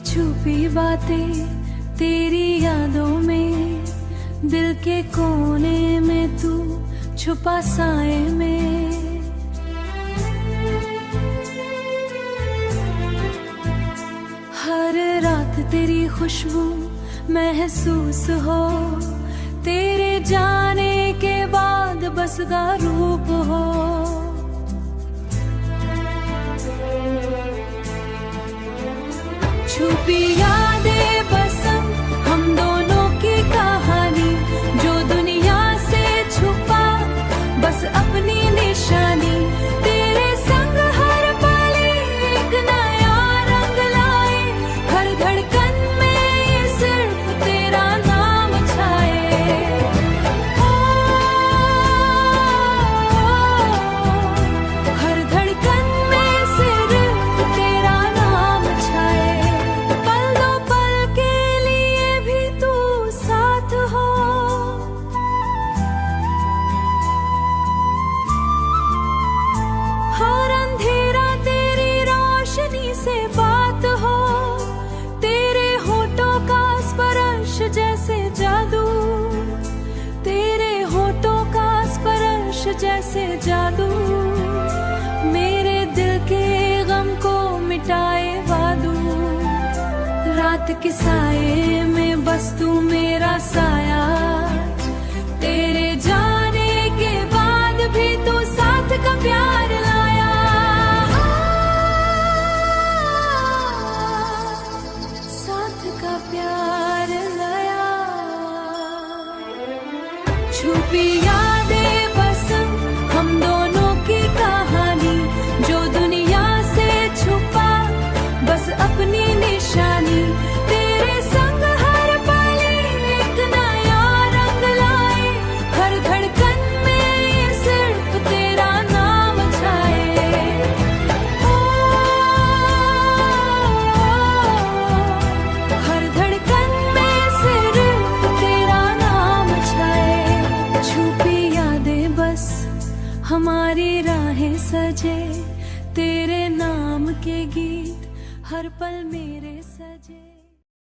छुपी बातें तेरी यादों में, दिल के कोने में तू छुपा साए में। हर रात तेरी खुशबू महसूस हो, तेरे जाने के बाद बस का रूप हो। छुपी यादें बसम हम दोनों की कहानी, जो दुनिया से छुपा बस अपनी निशानी। तेरे संग हर पल एक नया रंग लाए, हर धड़कन में ये सिर्फ तेरा नाम छाए। हर धड़कन में सिर्फ तेरा नाम छाए। हर अंधेरा तेरी रोशनी से बात हो, तेरे होठों का स्पर्श जैसे जादू, तेरे होठों का स्पर्श जैसे जादू। मेरे दिल के गम को मिटाए वादू, रात के साए में बस तू मेरा साया। तेरे जाने के बाद भी तू साथ का प्यार लाया। साथ का प्यार लाया। छुपी यादें बसम हम दोनों की कहानी, जो दुनिया से छुपा बस अपनी निशानी। तेरे संग हर पल एक नया रंग लाए, हर धड़कन में ये सिर्फ तेरा नाम छाए। हर धड़कन में सिर्फ तेरा नाम छाए। छुपी यादें बस हमारी राहें सजे, तेरे नाम के गीत हर पल मेरे सजे।